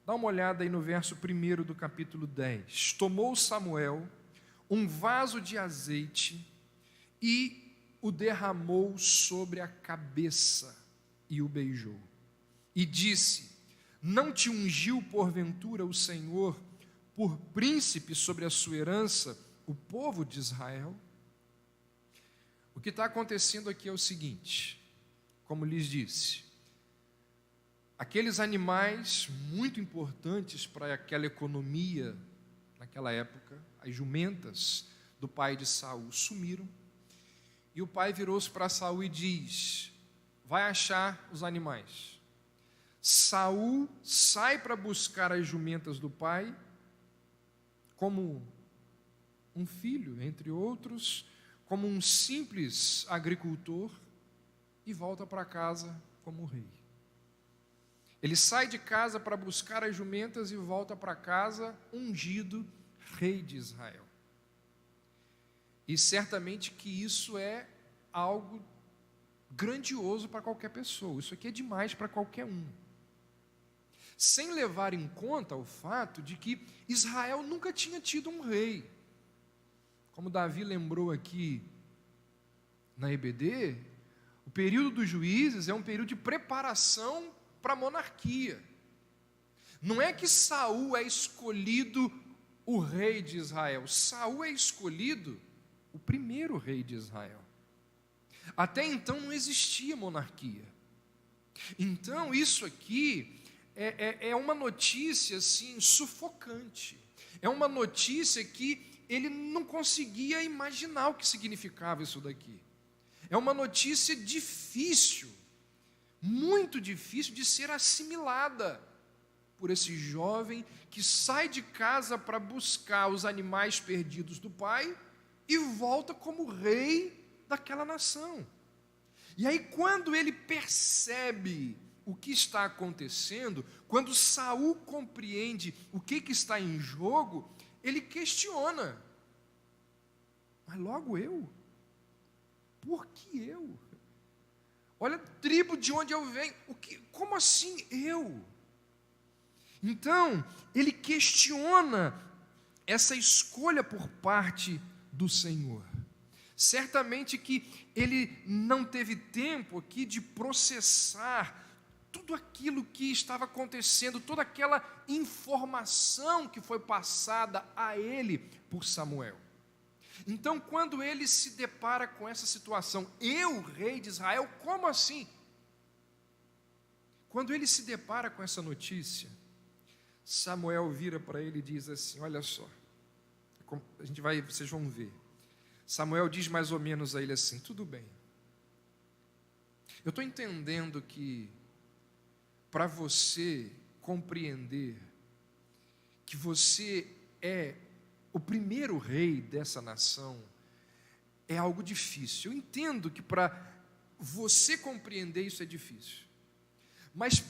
Dá uma olhada aí no verso 1 do capítulo 10. Tomou Samuel um vaso de azeite e o derramou sobre a cabeça e o beijou. E disse: não te ungiu porventura o Senhor por príncipe sobre a sua herança, o povo de Israel? O que está acontecendo aqui é o seguinte, como lhes disse, aqueles animais muito importantes para aquela economia naquela época, as jumentas do pai de Saul sumiram, e o pai virou-se para Saul e diz: vai achar os animais. Saul sai para buscar as jumentas do pai, como um filho, entre outros, como um simples agricultor, e volta para casa como rei. Ele sai de casa para buscar as jumentas e volta para casa ungido rei de Israel. E certamente que isso é algo grandioso para qualquer pessoa, isso aqui é demais para qualquer um. Sem levar em conta o fato de que Israel nunca tinha tido um rei. Como Davi lembrou aqui na EBD, o período dos juízes é um período de preparação para a monarquia. Não é que Saul é escolhido o rei de Israel, Saul é escolhido o primeiro rei de Israel. Até então não existia monarquia. Então isso aqui é uma notícia assim, sufocante. É uma notícia que ele não conseguia imaginar o que significava isso daqui. É uma notícia difícil, muito difícil de ser assimilada por esse jovem que sai de casa para buscar os animais perdidos do pai e volta como rei daquela nação. E aí quando ele percebe o que está acontecendo, quando Saul compreende o que está em jogo, ele questiona: mas logo eu? Por que eu? Olha a tribo de onde eu venho, como assim eu? Então, ele questiona essa escolha por parte do Senhor. Certamente que ele não teve tempo aqui de processar tudo aquilo que estava acontecendo, toda aquela informação que foi passada a ele por Samuel. Então, quando ele se depara com essa situação, eu, rei de Israel, como assim? Quando ele se depara com essa notícia, Samuel vira para ele e diz assim: olha só, vocês vão ver. Samuel diz mais ou menos a ele assim: tudo bem, eu estou entendendo que para você compreender que você é o primeiro rei dessa nação, é algo difícil. Eu entendo que para você compreender isso é difícil. Mas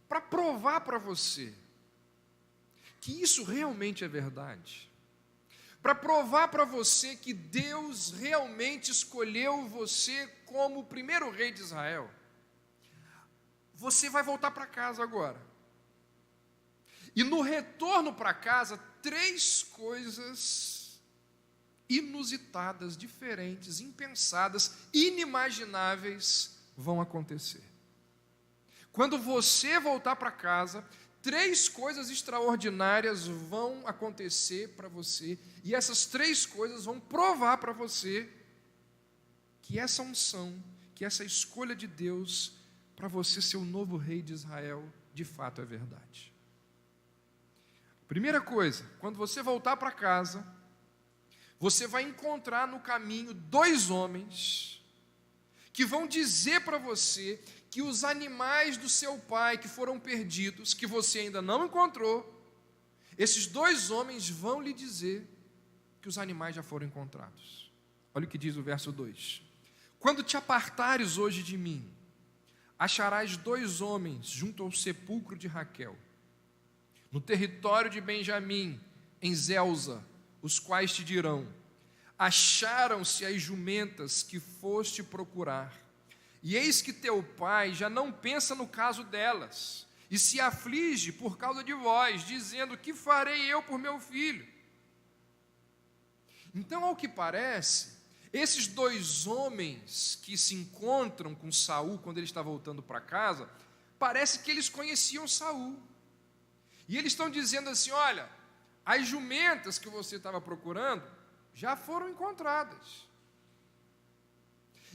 para provar para você que isso realmente é verdade, para provar para você que Deus realmente escolheu você como o primeiro rei de Israel, você vai voltar para casa agora. E no retorno para casa, 3 coisas inusitadas, diferentes, impensadas, inimagináveis vão acontecer. Quando você voltar para casa, 3 coisas extraordinárias vão acontecer para você, e essas 3 coisas vão provar para você que essa unção, que essa escolha de Deus para você ser o novo rei de Israel, de fato é verdade. Primeira coisa, quando você voltar para casa, você vai encontrar no caminho 2 homens que vão dizer para você que os animais do seu pai que foram perdidos, que você ainda não encontrou, esses 2 homens vão lhe dizer que os animais já foram encontrados. Olha o que diz o verso 2: quando te apartares hoje de mim, acharás 2 homens junto ao sepulcro de Raquel, no território de Benjamim, em Zelza, os quais te dirão: acharam-se as jumentas que foste procurar, e eis que teu pai já não pensa no caso delas, e se aflige por causa de vós, dizendo: que farei eu por meu filho? Então, ao que parece, esses dois homens que se encontram com Saul quando ele está voltando para casa, parece que eles conheciam Saul. E eles estão dizendo assim: olha, as jumentas que você estava procurando já foram encontradas.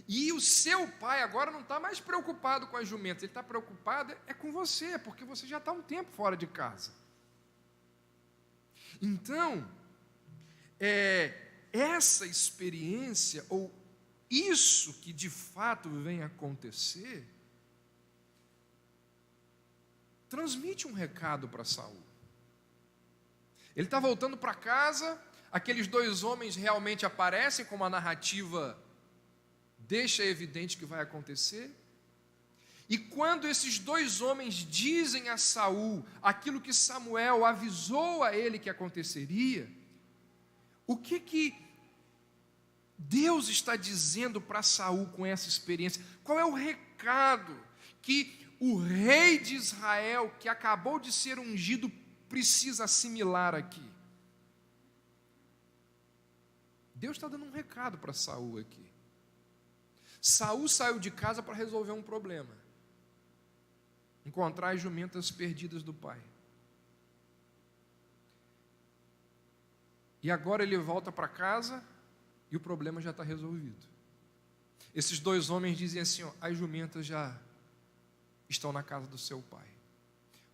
E o seu pai agora não está mais preocupado com as jumentas, ele está preocupado com você, porque você já está um tempo fora de casa. Então, essa experiência, ou isso que de fato vem acontecer, transmite um recado para Saul. Ele está voltando para casa, aqueles dois homens realmente aparecem, como a narrativa deixa evidente que vai acontecer. E quando esses dois homens dizem a Saul aquilo que Samuel avisou a ele que aconteceria, o que Deus está dizendo para Saul com essa experiência? Qual é o recado que o rei de Israel, que acabou de ser ungido, precisa assimilar aqui? Deus está dando um recado para Saul aqui. Saul saiu de casa para resolver um problema: encontrar as jumentas perdidas do pai. E agora ele volta para casa e o problema já está resolvido. Esses dois homens dizem assim: ó, as jumentas já estão na casa do seu pai.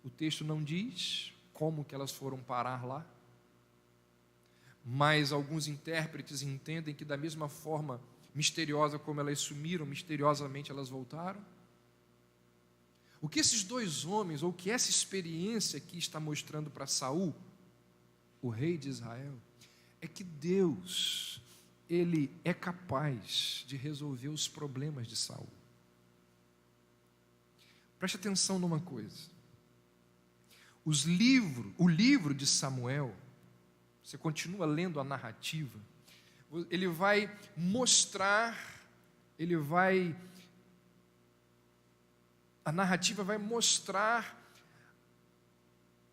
O texto não diz como que elas foram parar lá, mas alguns intérpretes entendem que da mesma forma misteriosa como elas sumiram, misteriosamente elas voltaram. O que esses dois homens, ou que essa experiência aqui está mostrando para Saul, o rei de Israel, é que Deus, Ele é capaz de resolver os problemas de Saul. Preste atenção numa coisa: o livro de Samuel, você continua lendo a narrativa, ele vai mostrar, a narrativa vai mostrar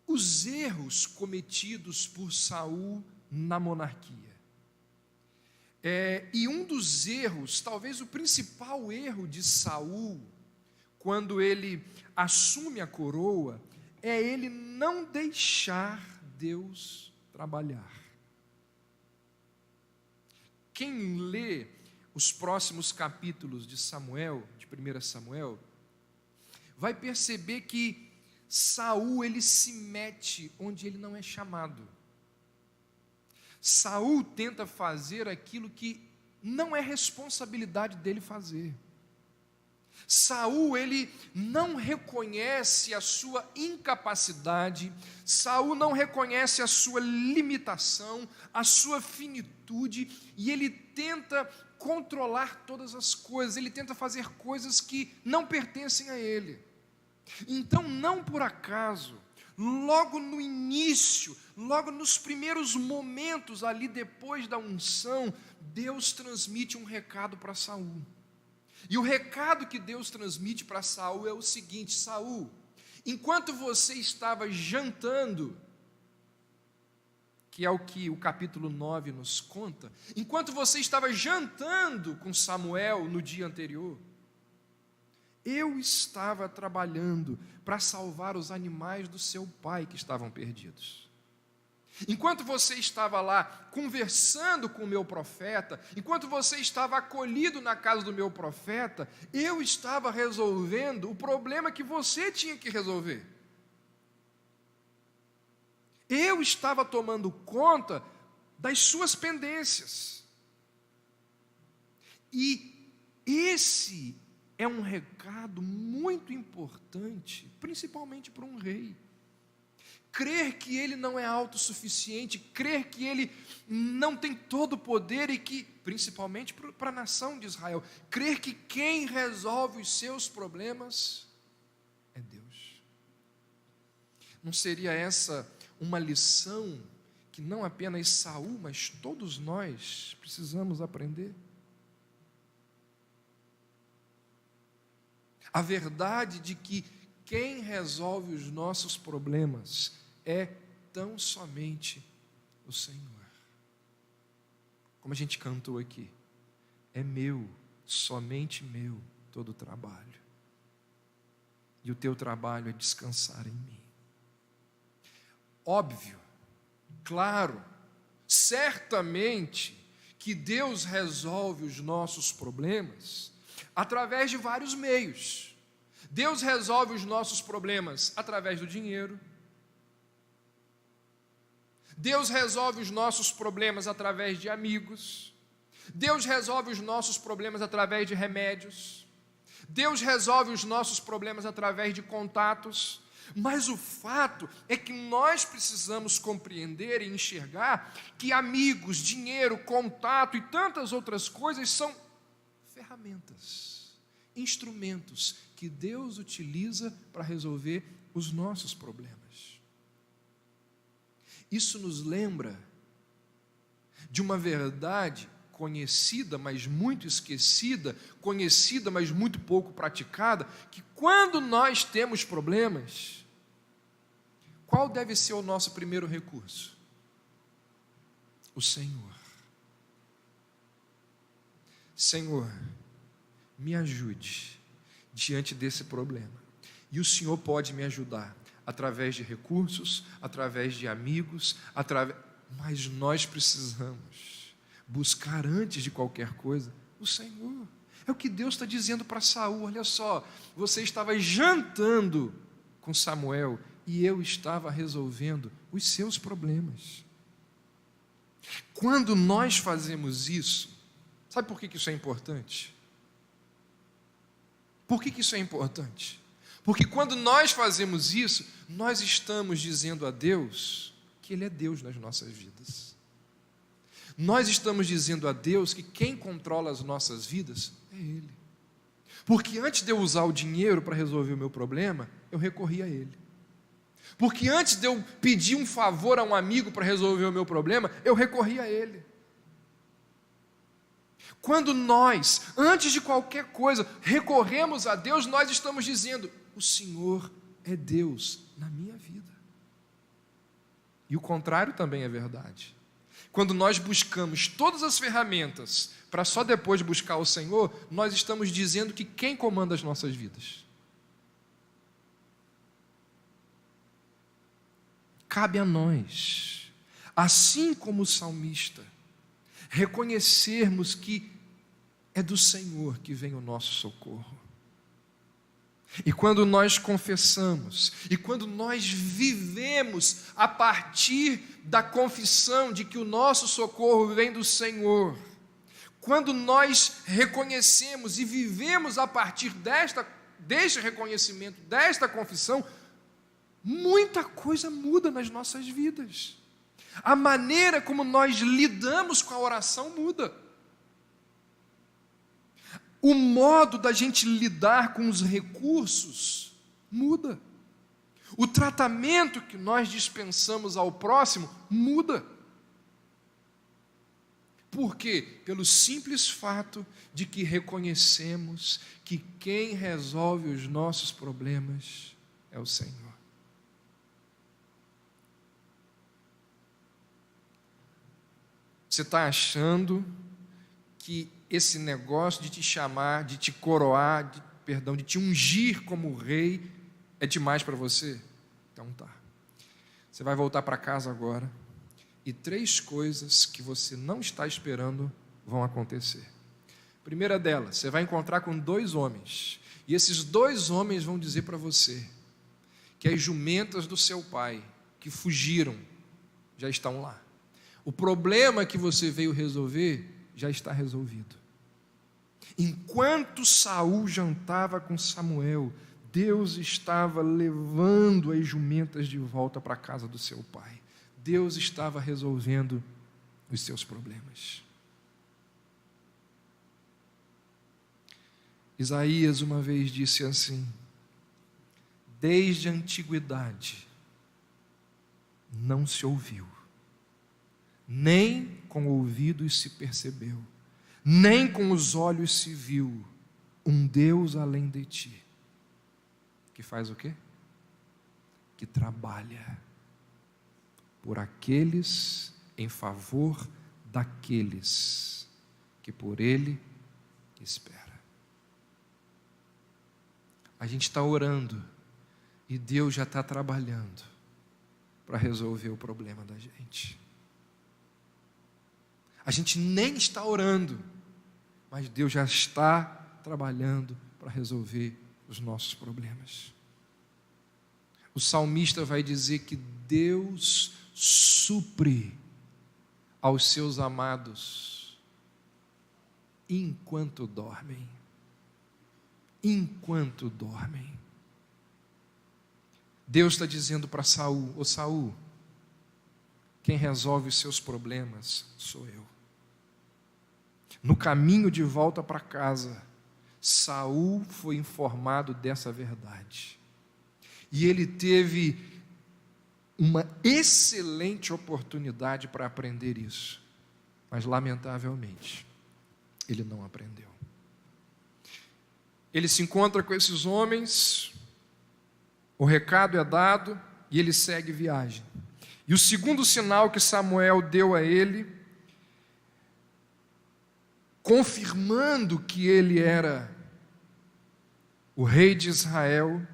os erros cometidos por Saul na monarquia. E um dos erros, talvez o principal erro de Saul, quando ele assume a coroa, é ele não deixar Deus trabalhar. Quem lê os próximos capítulos de Samuel, de 1 Samuel, vai perceber que Saul, ele se mete onde ele não é chamado. Saul tenta fazer aquilo que não é responsabilidade dele fazer. Saul, ele não reconhece a sua incapacidade, Saul não reconhece a sua limitação, a sua finitude, e ele tenta controlar todas as coisas, ele tenta fazer coisas que não pertencem a ele. Então, não por acaso, logo no início, logo nos primeiros momentos ali depois da unção, Deus transmite um recado para Saul. E o recado que Deus transmite para Saul é o seguinte: Saul, enquanto você estava jantando, que é o que o capítulo 9 nos conta, enquanto você estava jantando com Samuel no dia anterior, eu estava trabalhando para salvar os animais do seu pai que estavam perdidos. Enquanto você estava lá conversando com o meu profeta, enquanto você estava acolhido na casa do meu profeta, eu estava resolvendo o problema que você tinha que resolver. Eu estava tomando conta das suas pendências. E esse é um recado muito importante, principalmente para um rei. Crer que ele não é autossuficiente, crer que ele não tem todo o poder e que, principalmente para a nação de Israel, crer que quem resolve os seus problemas é Deus. Não seria essa uma lição que não apenas Saul, mas todos nós precisamos aprender? A verdade de que quem resolve os nossos problemas é tão somente o Senhor. Como a gente cantou aqui, é meu, somente meu, todo o trabalho. E o teu trabalho é descansar em mim. Óbvio, claro, certamente que Deus resolve os nossos problemas através de vários meios. Deus resolve os nossos problemas através do dinheiro. Deus resolve os nossos problemas através de amigos. Deus resolve os nossos problemas através de remédios. Deus resolve os nossos problemas através de contatos. Mas o fato é que nós precisamos compreender e enxergar que amigos, dinheiro, contato e tantas outras coisas são ferramentas, instrumentos que Deus utiliza para resolver os nossos problemas. Isso nos lembra de uma verdade conhecida, mas muito esquecida, conhecida, mas muito pouco praticada, que quando nós temos problemas, qual deve ser o nosso primeiro recurso? O Senhor. Senhor, me ajude diante desse problema. E o Senhor pode me ajudar através de recursos, através de amigos, mas nós precisamos buscar antes de qualquer coisa o Senhor. É o que Deus está dizendo para Saul. Olha só, você estava jantando com Samuel e eu estava resolvendo os seus problemas. Quando nós fazemos isso, sabe por que isso é importante? Por que isso é importante? Porque quando nós fazemos isso, nós estamos dizendo a Deus que Ele é Deus nas nossas vidas. Nós estamos dizendo a Deus que quem controla as nossas vidas é Ele. Porque antes de eu usar o dinheiro para resolver o meu problema, eu recorri a Ele. Porque antes de eu pedir um favor a um amigo para resolver o meu problema, eu recorri a Ele. Quando nós, antes de qualquer coisa, recorremos a Deus, nós estamos dizendo: o Senhor é Deus na minha vida. E o contrário também é verdade. Quando nós buscamos todas as ferramentas para só depois buscar o Senhor, nós estamos dizendo que quem comanda as nossas vidas? Cabe a nós, assim como o salmista, reconhecermos que é do Senhor que vem o nosso socorro. E quando nós confessamos, e quando nós vivemos a partir da confissão de que o nosso socorro vem do Senhor, quando nós reconhecemos e vivemos a partir deste reconhecimento, desta confissão, muita coisa muda nas nossas vidas. A maneira como nós lidamos com a oração muda. O modo da gente lidar com os recursos muda. O tratamento que nós dispensamos ao próximo muda. Por quê? Pelo simples fato de que reconhecemos que quem resolve os nossos problemas é o Senhor. Você está achando que esse negócio de te chamar, de te coroar, de te ungir como rei é demais para você? Então tá. Você vai voltar para casa agora e 3 coisas que você não está esperando vão acontecer. Primeira delas, você vai encontrar com 2 homens e esses 2 homens vão dizer para você que as jumentas do seu pai que fugiram já estão lá. O problema que você veio resolver já está resolvido. Enquanto Saul jantava com Samuel, Deus estava levando as jumentas de volta para a casa do seu pai. Deus estava resolvendo os seus problemas. Isaías uma vez disse assim: desde a antiguidade não se ouviu, nem com ouvidos se percebeu, nem com os olhos se viu um Deus além de ti, que faz o quê? Que trabalha por aqueles, em favor daqueles que por Ele espera. A gente está orando e Deus já está trabalhando para resolver o problema da gente. A gente nem está orando, mas Deus já está trabalhando para resolver os nossos problemas. O salmista vai dizer que Deus supre aos seus amados enquanto dormem. Enquanto dormem. Deus está dizendo para Saul: ô Saul, quem resolve os seus problemas sou eu. No caminho de volta para casa, Saul foi informado dessa verdade. E ele teve uma excelente oportunidade para aprender isso. Mas, lamentavelmente, ele não aprendeu. Ele se encontra com esses homens, o recado é dado e ele segue viagem. E o segundo sinal que Samuel deu a ele, confirmando que ele era o rei de Israel,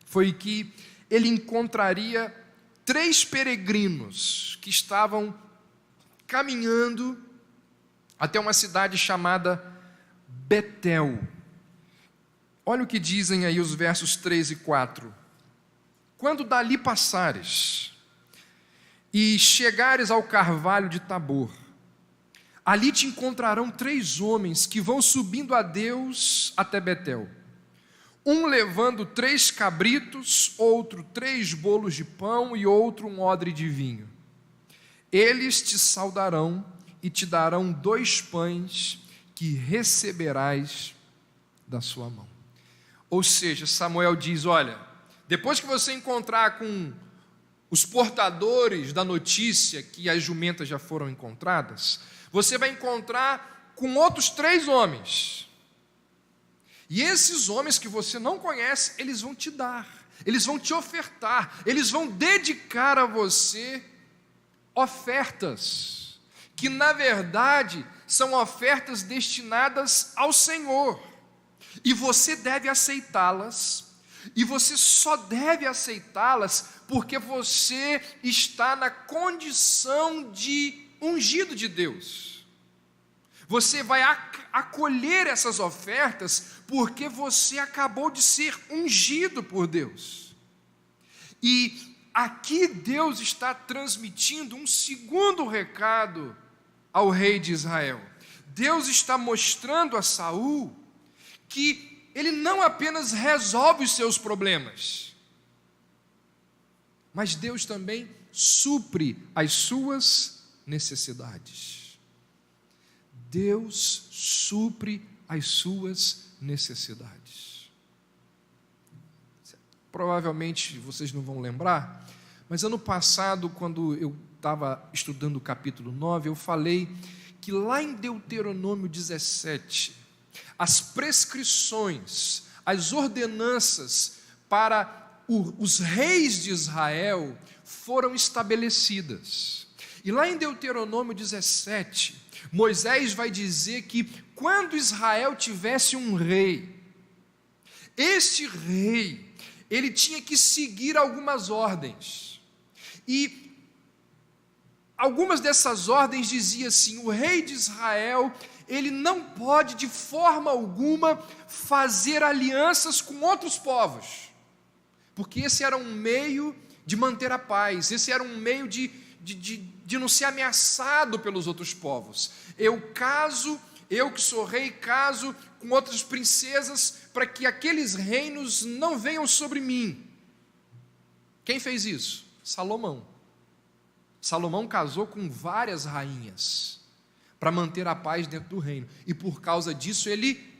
foi que ele encontraria 3 peregrinos que estavam caminhando até uma cidade chamada Betel. Olha o que dizem aí os versos 3 e 4. Quando dali passares e chegares ao carvalho de Tabor, ali te encontrarão 3 homens que vão subindo a Deus até Betel. Um levando 3 cabritos, outro 3 bolos de pão e outro um odre de vinho. Eles te saudarão e te darão 2 pães que receberás da sua mão. Ou seja, Samuel diz: olha, depois que você encontrar com os portadores da notícia que as jumentas já foram encontradas, você vai encontrar com outros 3 homens. E esses homens que você não conhece, eles vão te dar, eles vão te ofertar, eles vão dedicar a você ofertas, que na verdade são ofertas destinadas ao Senhor. E você deve aceitá-las, e você só deve aceitá-las porque você está na condição de ungido de Deus. Você vai acolher essas ofertas porque você acabou de ser ungido por Deus. E aqui Deus está transmitindo um segundo recado ao rei de Israel. Deus está mostrando a Saul que ele não apenas resolve os seus problemas, mas Deus também supre as suas necessidades. Deus supre as suas necessidades. Provavelmente vocês não vão lembrar, mas ano passado, quando eu estava estudando o capítulo 9, eu falei que lá em Deuteronômio 17, as prescrições, as ordenanças para os reis de Israel foram estabelecidas. E lá em Deuteronômio 17, Moisés vai dizer que quando Israel tivesse um rei, este rei, ele tinha que seguir algumas ordens. E algumas dessas ordens diziam assim: o rei de Israel, ele não pode de forma alguma fazer alianças com outros povos, porque esse era um meio de manter a paz, esse era um meio de não ser ameaçado pelos outros povos. Eu que sou rei, caso com outras princesas, para que aqueles reinos não venham sobre mim. Quem fez isso? Salomão. Salomão casou com várias rainhas para manter a paz dentro do reino, e por causa disso ele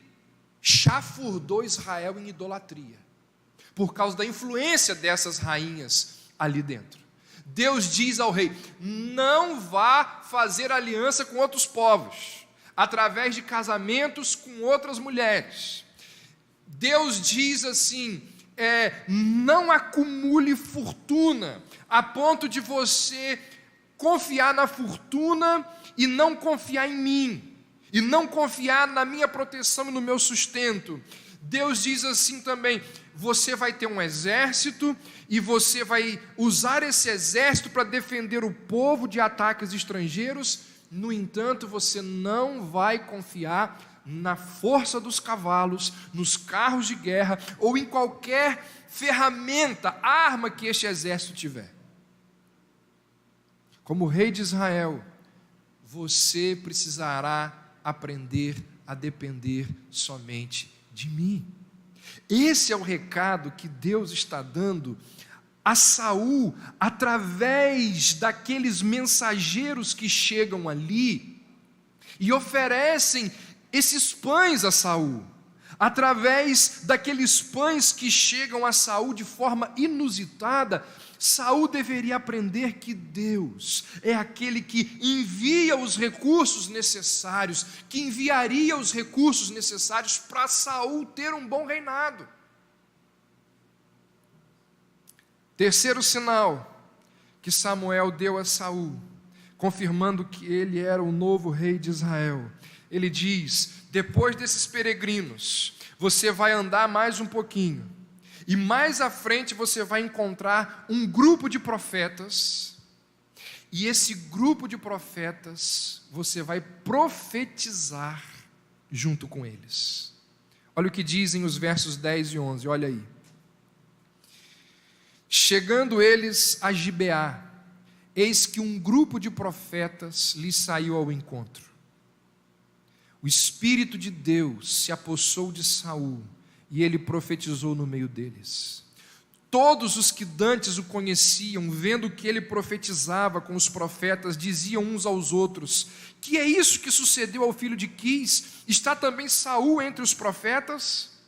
chafurdou Israel em idolatria, por causa da influência dessas rainhas ali dentro. Deus diz ao rei: não vá fazer aliança com outros povos, através de casamentos com outras mulheres. Deus diz assim: não acumule fortuna, a ponto de você confiar na fortuna e não confiar em mim, e não confiar na minha proteção e no meu sustento. Deus diz assim também: você vai ter um exército e você vai usar esse exército para defender o povo de ataques estrangeiros. No entanto, você não vai confiar na força dos cavalos, nos carros de guerra ou em qualquer ferramenta, arma que este exército tiver. Como rei de Israel, você precisará aprender a depender somente de mim. Esse é o recado que Deus está dando a Saul, através daqueles mensageiros que chegam ali e oferecem esses pães a Saul, através daqueles pães que chegam a Saul de forma inusitada. Saul deveria aprender que Deus é aquele que envia os recursos necessários, que enviaria os recursos necessários para Saul ter um bom reinado. Terceiro sinal que Samuel deu a Saul, confirmando que ele era o novo rei de Israel. Ele diz: depois desses peregrinos, você vai andar mais um pouquinho, e mais à frente você vai encontrar um grupo de profetas, e esse grupo de profetas você vai profetizar junto com eles. Olha o que dizem os versos 10 e 11, olha aí. Chegando eles a Gibeá, eis que um grupo de profetas lhes saiu ao encontro. O Espírito de Deus se apossou de Saul, e ele profetizou no meio deles. Todos os que dantes o conheciam, vendo que ele profetizava com os profetas, diziam uns aos outros: que é isso que sucedeu ao filho de Quis? Está também Saul entre os profetas?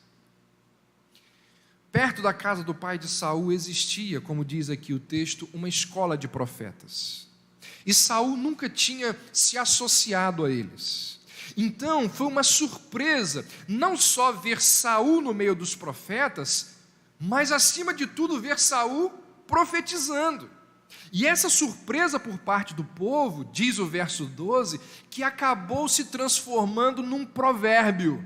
Perto da casa do pai de Saul existia, como diz aqui o texto, uma escola de profetas. E Saul nunca tinha se associado a eles. Então foi uma surpresa, não só ver Saul no meio dos profetas, mas acima de tudo ver Saul profetizando. E essa surpresa por parte do povo, diz o verso 12, que acabou se transformando num provérbio.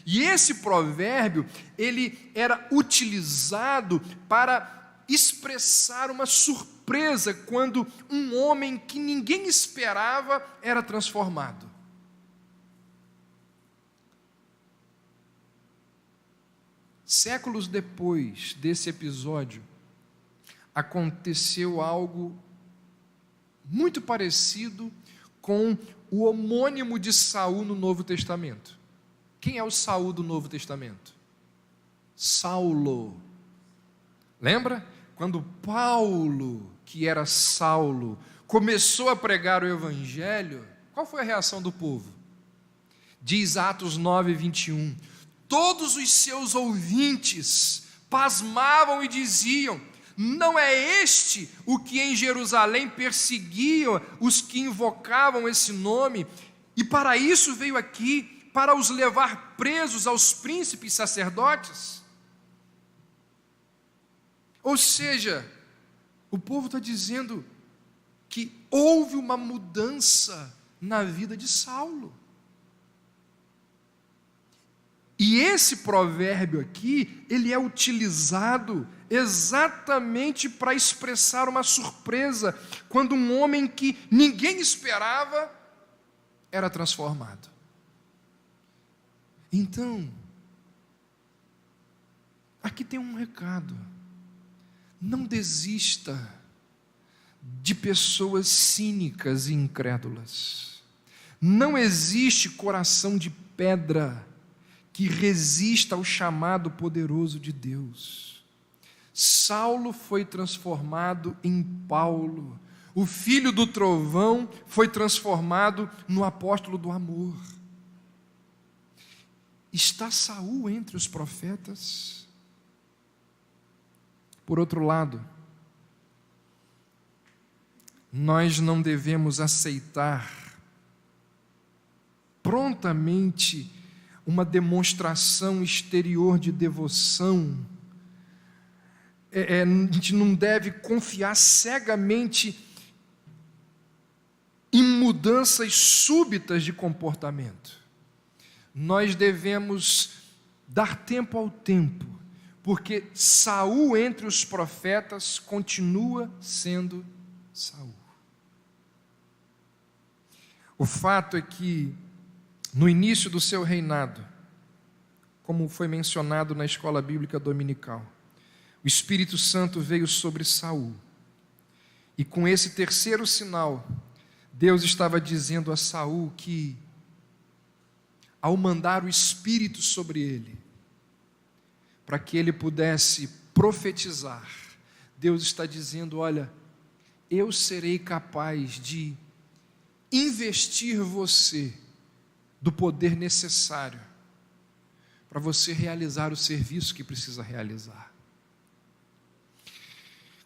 E esse provérbio, ele era utilizado para expressar uma surpresa quando um homem que ninguém esperava era transformado. Séculos depois desse episódio, aconteceu algo muito parecido com o homônimo de Saul no Novo Testamento. Quem é o Saul do Novo Testamento? Saulo. Lembra? Quando Paulo, que era Saulo, começou a pregar o Evangelho, qual foi a reação do povo? Diz Atos 9, 21. Todos os seus ouvintes pasmavam e diziam: não é este o que em Jerusalém perseguia os que invocavam esse nome, e para isso veio aqui, para os levar presos aos príncipes sacerdotes? Ou seja, o povo está dizendo que houve uma mudança na vida de Saulo. E esse provérbio aqui, ele é utilizado exatamente para expressar uma surpresa, quando um homem que ninguém esperava era transformado. Então, aqui tem um recado: não desista de pessoas cínicas e incrédulas. Não existe coração de pedra que resista ao chamado poderoso de Deus. Saulo foi transformado em Paulo. O filho do trovão foi transformado no apóstolo do amor. Está Saul entre os profetas? Por outro lado, nós não devemos aceitar prontamente uma demonstração exterior de devoção a gente não deve confiar cegamente em mudanças súbitas de comportamento. Nós devemos dar tempo ao tempo, porque Saul entre os profetas continua sendo Saul. O fato é que, no início do seu reinado, como foi mencionado na escola bíblica dominical, o Espírito Santo veio sobre Saul. E com esse terceiro sinal, Deus estava dizendo a Saul que, ao mandar o Espírito sobre ele, para que ele pudesse profetizar, Deus está dizendo: olha, eu serei capaz de investir você do poder necessário para você realizar o serviço que precisa realizar.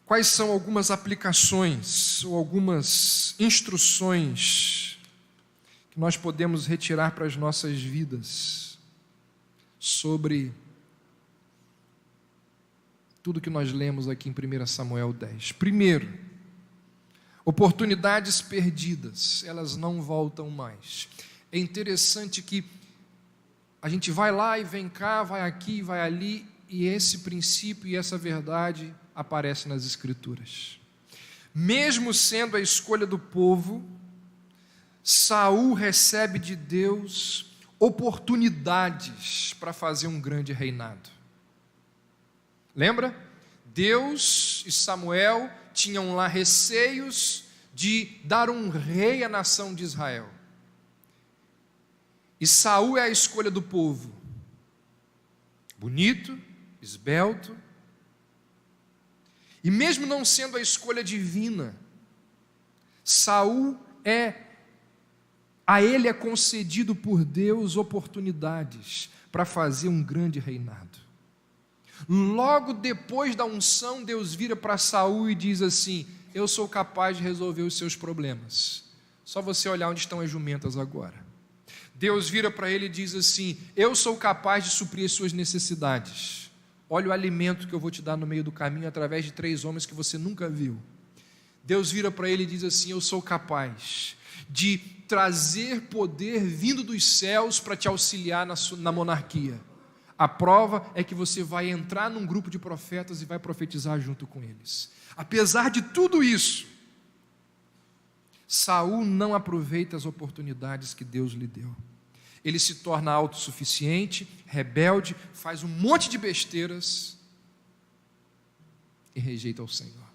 Quais são algumas aplicações ou algumas instruções que nós podemos retirar para as nossas vidas sobre tudo que nós lemos aqui em 1 Samuel 10? Primeiro, oportunidades perdidas, elas não voltam mais. É interessante que a gente vai lá e vem cá, vai aqui, vai ali, e esse princípio e essa verdade aparece nas Escrituras. Mesmo sendo a escolha do povo, Saul recebe de Deus oportunidades para fazer um grande reinado. Lembra? Deus e Samuel tinham lá receios de dar um rei à nação de Israel. E Saul é a escolha do povo. Bonito, esbelto. E mesmo não sendo a escolha divina, Saul a ele é concedido por Deus oportunidades para fazer um grande reinado. Logo depois da unção, Deus vira para Saul e diz assim: eu sou capaz de resolver os seus problemas. Só você olhar onde estão as jumentas agora. Deus vira para ele e diz assim: eu sou capaz de suprir as suas necessidades. Olha o alimento que eu vou te dar no meio do caminho através de 3 homens que você nunca viu. Deus vira para ele e diz assim: eu sou capaz de trazer poder vindo dos céus para te auxiliar na monarquia. A prova é que você vai entrar num grupo de profetas e vai profetizar junto com eles. Apesar de tudo isso, Saul não aproveita as oportunidades que Deus lhe deu. Ele se torna autossuficiente, rebelde, faz um monte de besteiras e rejeita o Senhor.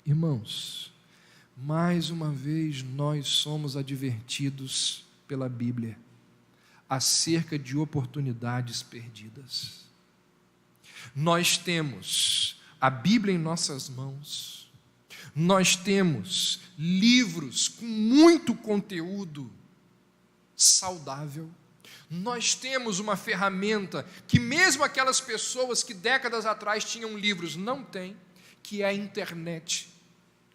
Irmãos, mais uma vez nós somos advertidos pela Bíblia acerca de oportunidades perdidas. Nós temos a Bíblia em nossas mãos, nós temos livros com muito conteúdo saudável, nós temos uma ferramenta que mesmo aquelas pessoas que décadas atrás tinham livros não têm, que é a internet,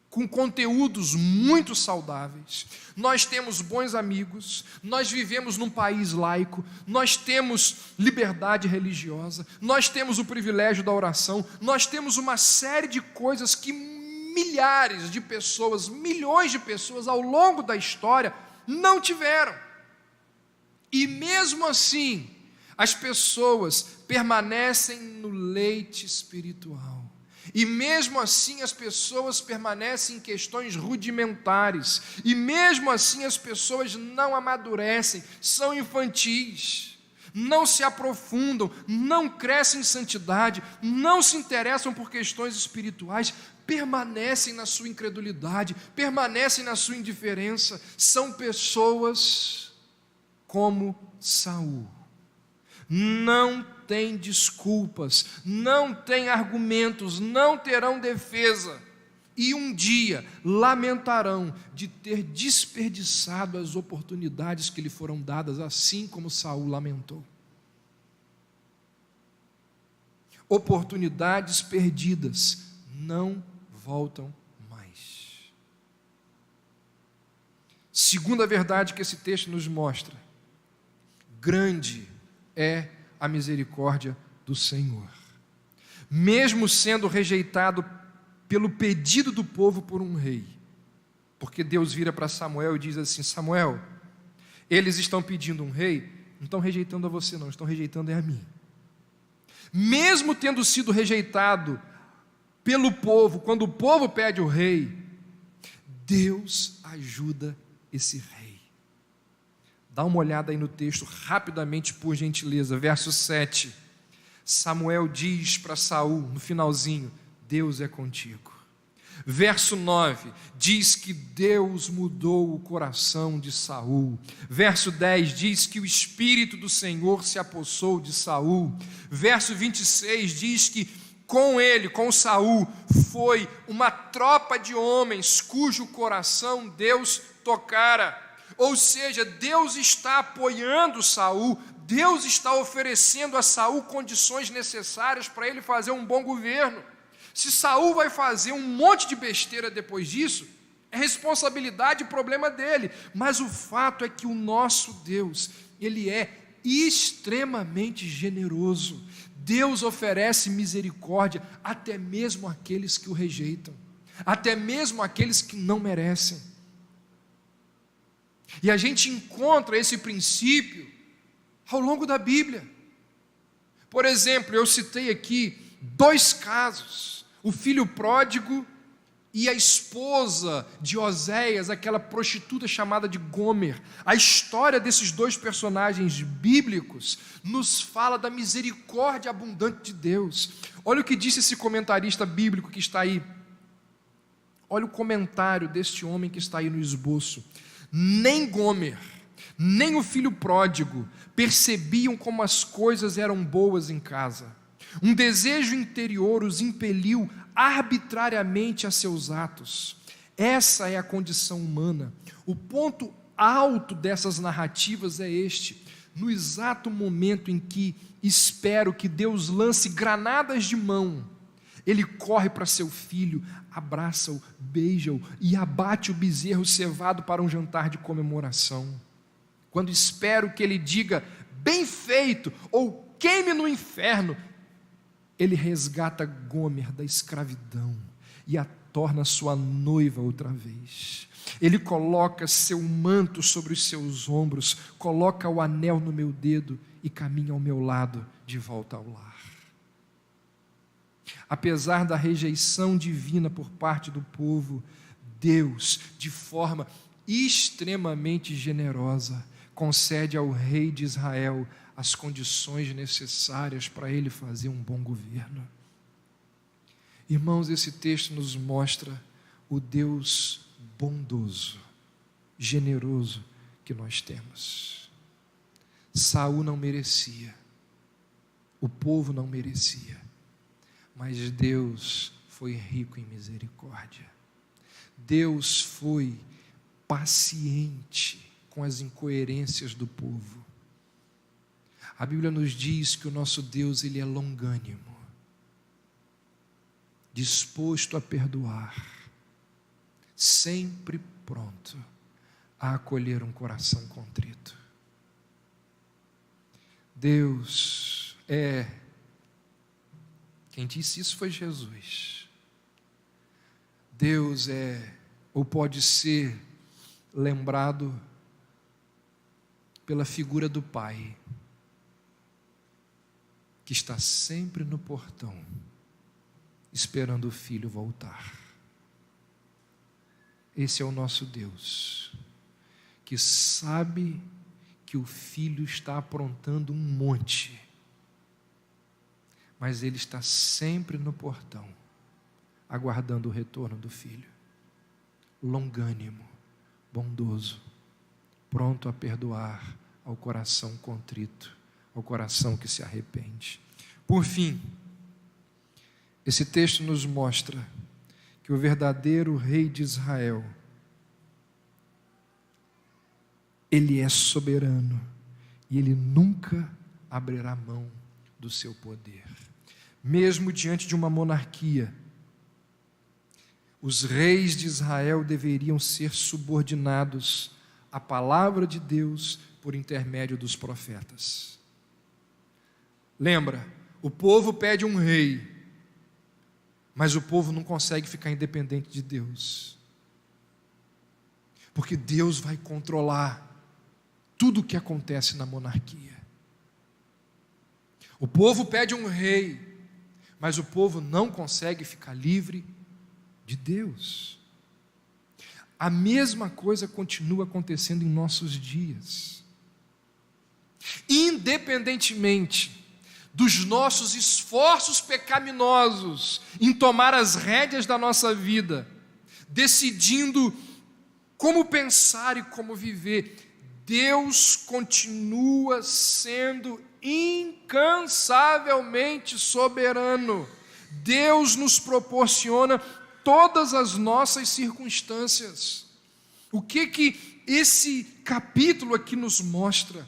com conteúdos muito saudáveis. Nós temos bons amigos, nós vivemos num país laico, nós temos liberdade religiosa, nós temos o privilégio da oração, nós temos uma série de coisas que milhares de pessoas, milhões de pessoas ao longo da história não tiveram. E mesmo assim, as pessoas permanecem no leite espiritual. E mesmo assim as pessoas permanecem em questões rudimentares. E mesmo assim as pessoas não amadurecem, são infantis, não se aprofundam, não crescem em santidade, não se interessam por questões espirituais, permanecem na sua incredulidade, permanecem na sua indiferença. São pessoas como Saul. Não tem desculpas, não tem argumentos, não terão defesa, e um dia lamentarão de ter desperdiçado as oportunidades que lhe foram dadas, assim como Saul lamentou. Oportunidades perdidas não voltam mais. Segunda verdade que esse texto nos mostra: grande é a misericórdia do Senhor. mesmo sendo rejeitado pelo pedido do povo por um rei. Porque Deus vira para Samuel e diz assim: Samuel, eles estão pedindo um rei, não estão rejeitando a você não, estão rejeitando a mim. Mesmo tendo sido rejeitado pelo povo, quando o povo pede o rei, Deus ajuda esse rei. Dá uma olhada aí no texto, rapidamente, por gentileza, verso 7. Samuel diz para Saul, no finalzinho: Deus é contigo. Verso 9, diz que Deus mudou o coração de Saul. Verso 10 diz que o Espírito do Senhor se apossou de Saul. Verso 26 diz que com ele, com Saul, foi uma tropa de homens cujo coração Deus tocara. Ou seja, Deus está apoiando Saul, Deus está oferecendo a Saul condições necessárias para ele fazer um bom governo. Se Saul vai fazer um monte de besteira depois disso, é responsabilidade e problema dele. Mas o fato é que o nosso Deus, Ele é extremamente generoso. Deus oferece misericórdia até mesmo àqueles que o rejeitam, até mesmo àqueles que não merecem. E a gente encontra esse princípio ao longo da Bíblia. Por exemplo, eu citei aqui 2 casos. O filho pródigo e a esposa de Oséias, aquela prostituta chamada de Gomer. A história desses 2 personagens bíblicos nos fala da misericórdia abundante de Deus. Olha o que disse esse comentarista bíblico que está aí. Olha o comentário deste homem que está aí no esboço. Nem Gomer, nem o filho pródigo percebiam como as coisas eram boas em casa. Um desejo interior os impeliu arbitrariamente a seus atos. Essa é a condição humana. O ponto alto dessas narrativas é este: no exato momento em que espero que Deus lance granadas de mão, ele corre para seu filho, abraça-o, beija-o e abate o bezerro cevado para um jantar de comemoração. Quando espero que ele diga bem feito ou queime no inferno, ele resgata Gomer da escravidão e a torna sua noiva outra vez. Ele coloca seu manto sobre os seus ombros, coloca o anel no meu dedo e caminha ao meu lado de volta ao lar. Apesar da rejeição divina por parte do povo, Deus, de forma extremamente generosa, concede ao rei de Israel as condições necessárias para ele fazer um bom governo. Irmãos, esse texto nos mostra o Deus bondoso, generoso que nós temos. Saul não merecia, o povo não merecia, mas Deus foi rico em misericórdia. Deus foi paciente com as incoerências do povo. A Bíblia nos diz que o nosso Deus, Ele é longânimo, disposto a perdoar, sempre pronto a acolher um coração contrito. Deus é, quem disse isso foi Jesus. Deus é, ou pode ser lembrado pela figura do Pai, que está sempre no portão, esperando o filho voltar. Esse é o nosso Deus, que sabe que o filho está aprontando um monte, mas ele está sempre no portão, aguardando o retorno do filho. Longânimo, bondoso, pronto a perdoar ao coração contrito, ao coração que se arrepende. Por fim, esse texto nos mostra que o verdadeiro rei de Israel, ele é soberano e ele nunca abrirá mão do seu poder. Mesmo diante de uma monarquia, os reis de Israel deveriam ser subordinados à palavra de Deus por intermédio dos profetas. Lembra, o povo pede um rei, Mas o povo não consegue ficar independente de Deus, porque Deus vai controlar tudo o que acontece na monarquia. O povo pede um rei, mas o povo não consegue ficar livre de Deus. A mesma coisa continua acontecendo em nossos dias. Independentemente dos nossos esforços pecaminosos em tomar as rédeas da nossa vida, decidindo como pensar e como viver, Deus continua sendo incansavelmente soberano. Deus nos proporciona todas as nossas circunstâncias. O que esse capítulo aqui nos mostra?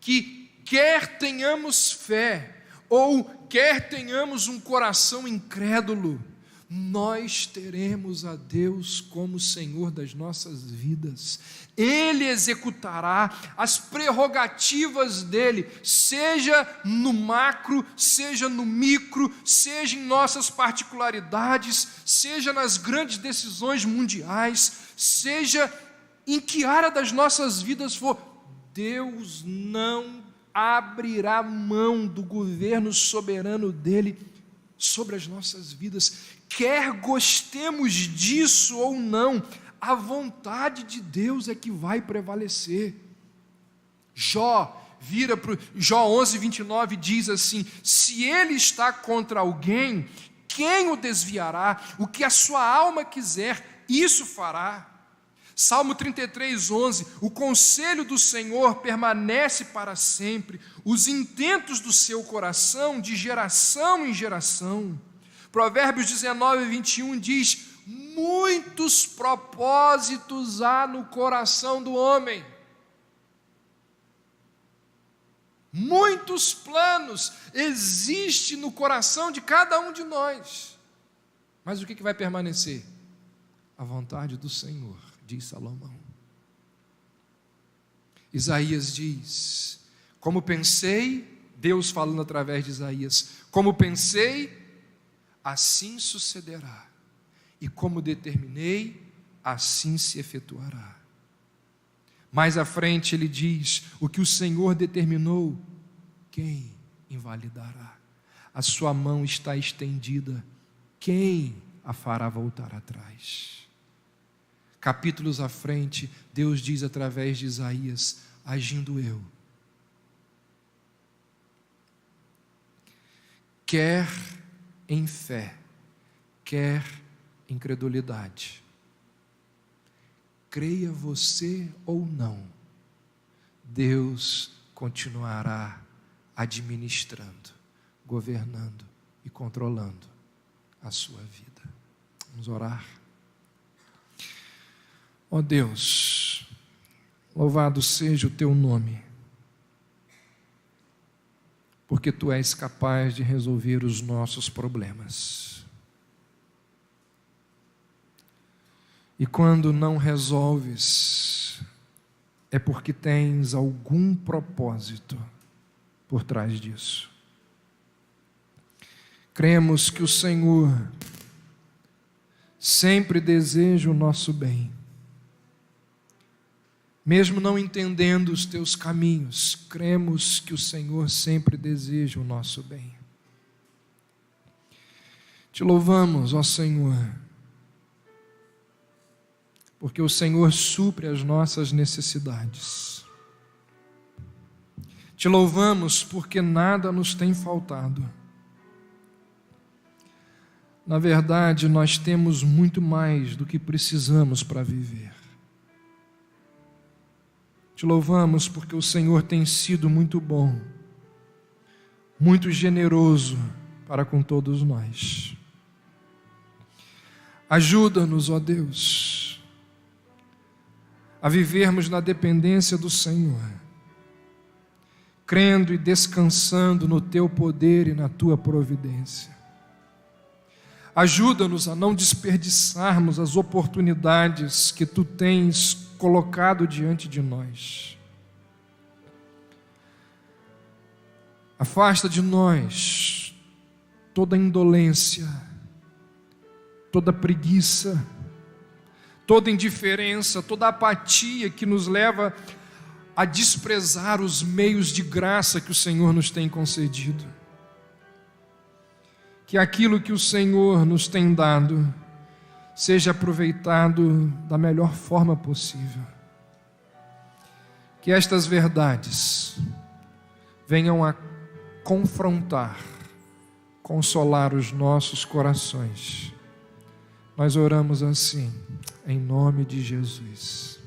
Que quer tenhamos fé, ou quer tenhamos um coração incrédulo, nós teremos a Deus como Senhor das nossas vidas. Ele executará as prerrogativas dele, seja no macro, seja no micro, seja em nossas particularidades, seja nas grandes decisões mundiais, seja em que área das nossas vidas for. Deus não abrirá mão do governo soberano dele sobre as nossas vidas. Quer gostemos disso ou não, a vontade de Deus é que vai prevalecer. Jó 11:29 diz assim: se ele está contra alguém, quem o desviará? O que a sua alma quiser, isso fará. Salmo 33:11, o conselho do Senhor permanece para sempre, os intentos do seu coração de geração em geração. Provérbios 19:21 diz: muitos propósitos há no coração do homem, muitos planos existem no coração de cada um de nós, mas o que vai permanecer? A vontade do Senhor, diz Salomão. Isaías diz: como pensei, Deus falando através de Isaías, como pensei, assim sucederá, e como determinei, assim se efetuará. Mais à frente ele diz: o que o Senhor determinou, quem invalidará? A sua mão está estendida, quem a fará voltar atrás? Capítulos à frente, Deus diz através de Isaías: agindo eu, quer em fé, quer em credulidade, creia você ou não, Deus continuará administrando, governando e controlando a sua vida. Vamos orar. Ó Deus, louvado seja o teu nome, porque tu és capaz de resolver os nossos problemas. E quando não resolves, é porque tens algum propósito por trás disso. Cremos que o Senhor sempre deseja o nosso bem. Mesmo não entendendo os teus caminhos, cremos que o Senhor sempre deseja o nosso bem. Te louvamos, ó Senhor, porque o Senhor supre as nossas necessidades. Te louvamos porque nada nos tem faltado. Na verdade, nós temos muito mais do que precisamos para viver. Te louvamos porque o Senhor tem sido muito bom, muito generoso para com todos nós. Ajuda-nos, ó Deus, a vivermos na dependência do Senhor, crendo e descansando no Teu poder e na Tua providência. Ajuda-nos a não desperdiçarmos as oportunidades que Tu tens colocado diante de nós. Afasta de nós toda indolência, toda preguiça, toda indiferença, toda apatia que nos leva a desprezar os meios de graça que o Senhor nos tem concedido. Que aquilo que o Senhor nos tem dado seja aproveitado da melhor forma possível. Que estas verdades venham a confrontar, consolar os nossos corações. Nós oramos assim, em nome de Jesus.